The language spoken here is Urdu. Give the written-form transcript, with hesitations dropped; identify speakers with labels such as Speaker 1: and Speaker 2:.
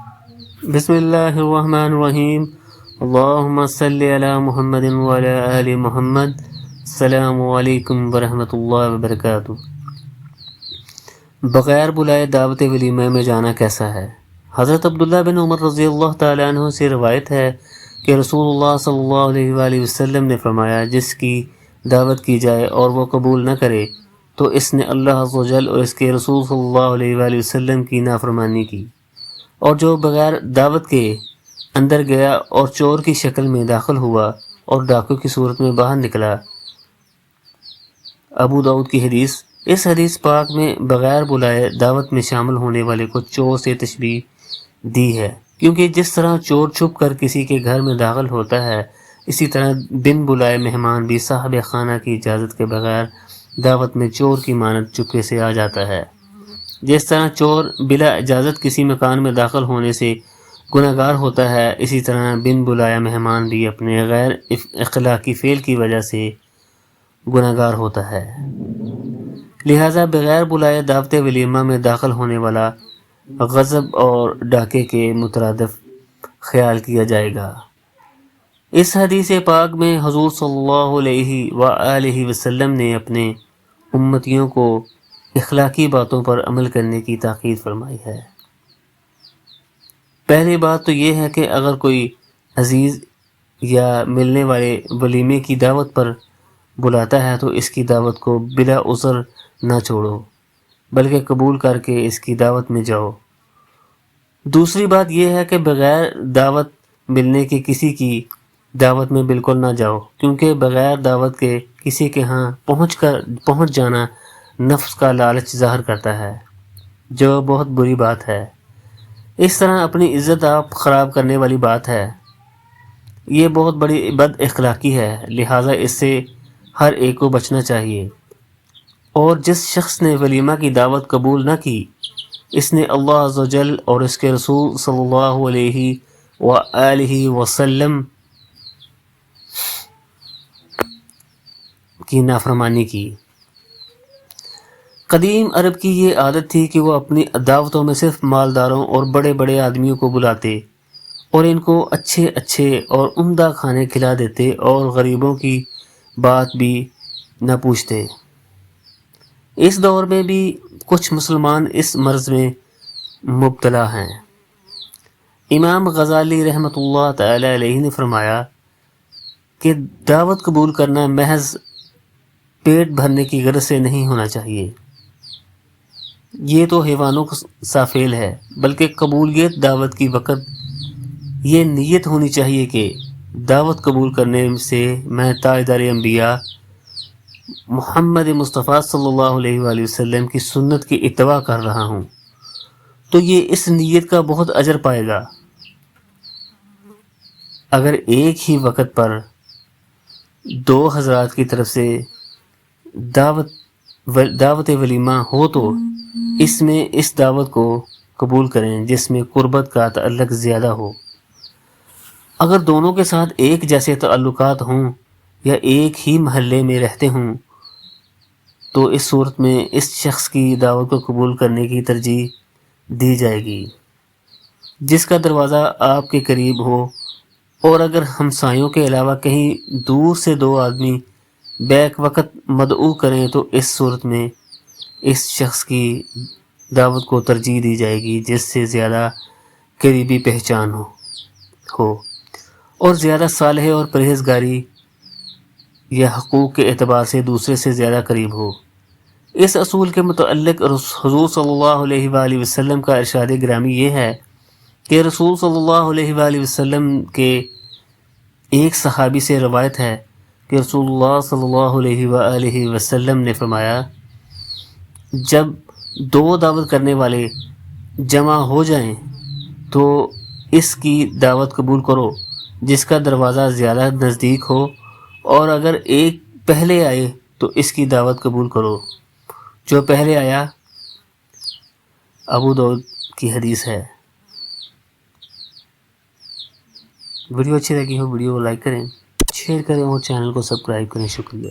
Speaker 1: بسم اللہ الرحمن الرحیم، اللہم صلی علی محمد وعلی آل محمد۔ السلام علیکم ورحمۃ اللہ وبرکاتہ۔ بغیر بلائے دعوت ولیمہ میں جانا کیسا ہے؟ حضرت عبداللہ بن عمر رضی اللہ تعالیٰ عنہ سے روایت ہے کہ رسول اللہ صلی اللہ علیہ وآلہ وسلم نے فرمایا، جس کی دعوت کی جائے اور وہ قبول نہ کرے تو اس نے اللہ عز و جل اور اس کے رسول صلی اللہ علیہ وآلہ وسلم کی نافرمانی کی، اور جو بغیر دعوت کے اندر گیا اور چور کی شکل میں داخل ہوا اور ڈاکو کی صورت میں باہر نکلا۔ ابو داؤد کی حدیث۔ اس حدیث پاک میں بغیر بلائے دعوت میں شامل ہونے والے کو چور سے تشبیہ دی ہے، کیونکہ جس طرح چور چھپ کر کسی کے گھر میں داخل ہوتا ہے، اسی طرح بن بلائے مہمان بھی صاحب خانہ کی اجازت کے بغیر دعوت میں چور کی مانند چپکے سے آ جاتا ہے۔ جس طرح چور بلا اجازت کسی مکان میں داخل ہونے سے گناہگار ہوتا ہے، اسی طرح بن بلایا مہمان بھی اپنے غیر اخلاقی فعل کی وجہ سے گناہگار ہوتا ہے۔ لہذا بغیر بلائے دعوت ولیمہ میں داخل ہونے والا غضب اور ڈاکے کے مترادف خیال کیا جائے گا۔ اس حدیث پاک میں حضور صلی اللہ علیہ وآلہ وسلم نے اپنے امتیوں کو اخلاقی باتوں پر عمل کرنے کی تاکید فرمائی ہے۔ پہلی بات تو یہ ہے کہ اگر کوئی عزیز یا ملنے والے ولیمے کی دعوت پر بلاتا ہے تو اس کی دعوت کو بلا عذر نہ چھوڑو، بلکہ قبول کر کے اس کی دعوت میں جاؤ۔ دوسری بات یہ ہے کہ بغیر دعوت ملنے کی کسی کی دعوت میں بالکل نہ جاؤ، کیونکہ بغیر دعوت کے کسی کے ہاں پہنچ جانا نفس کا لالچ ظاہر کرتا ہے، جو بہت بری بات ہے۔ اس طرح اپنی عزت آپ خراب کرنے والی بات ہے۔ یہ بہت بڑی بد اخلاقی ہے، لہٰذا اس سے ہر ایک کو بچنا چاہیے۔ اور جس شخص نے ولیمہ کی دعوت قبول نہ کی، اس نے اللہ عز و جل اور اس کے رسول صلی اللہ علیہ وآلہ وسلم کی نافرمانی کی۔ قدیم عرب کی یہ عادت تھی کہ وہ اپنی دعوتوں میں صرف مالداروں اور بڑے بڑے آدمیوں کو بلاتے اور ان کو اچھے اچھے اور عمدہ کھانے کھلا دیتے اور غریبوں کی بات بھی نہ پوچھتے۔ اس دور میں بھی کچھ مسلمان اس مرض میں مبتلا ہیں۔ امام غزالی رحمۃ اللہ تعالی علیہ نے فرمایا کہ دعوت قبول کرنا محض پیٹ بھرنے کی غرض سے نہیں ہونا چاہیے، یہ تو حیوانوں سا فعل ہے، بلکہ قبولیت دعوت کی وقت یہ نیت ہونی چاہیے کہ دعوت قبول کرنے سے میں تاجدار انبیاء محمد مصطفیٰ صلی اللہ علیہ وآلہ وسلم کی سنت کی اتباع کر رہا ہوں، تو یہ اس نیت کا بہت اجر پائے گا۔ اگر ایک ہی وقت پر دو حضرات کی طرف سے دعوت ولیمہ ہو تو اس میں اس دعوت کو قبول کریں جس میں قربت کا تعلق زیادہ ہو۔ اگر دونوں کے ساتھ ایک جیسے تعلقات ہوں یا ایک ہی محلے میں رہتے ہوں تو اس صورت میں اس شخص کی دعوت کو قبول کرنے کی ترجیح دی جائے گی جس کا دروازہ آپ کے قریب ہو، اور اگر ہمسایوں کے علاوہ کہیں دور سے دو آدمی بیک وقت مدعو کریں تو اس صورت میں اس شخص کی دعوت کو ترجیح دی جائے گی جس سے زیادہ قریبی پہچان ہو اور زیادہ صالح اور پرہیزگاری یا حقوق کے اعتبار سے دوسرے سے زیادہ قریب ہو۔ اس اصول کے متعلق حضور صلی اللہ علیہ وآلہ وسلم کا ارشاد گرامی یہ ہے کہ رسول صلی اللہ علیہ وآلہ وسلم کے ایک صحابی سے روایت ہے کہ رسول اللہ صلی اللہ علیہ وآلہ وسلم نے فرمایا، جب دو دعوت کرنے والے جمع ہو جائیں تو اس کی دعوت قبول کرو جس کا دروازہ زیادہ نزدیک ہو، اور اگر ایک پہلے آئے تو اس کی دعوت قبول کرو۔ جو پہلے آیا ابو داؤد کی حدیث ہے۔ ویڈیو اچھی لگی ہو ویڈیو کو لائک کریں، شیئر کریں اور چینل کو سبسکرائب کریں۔ شکریہ۔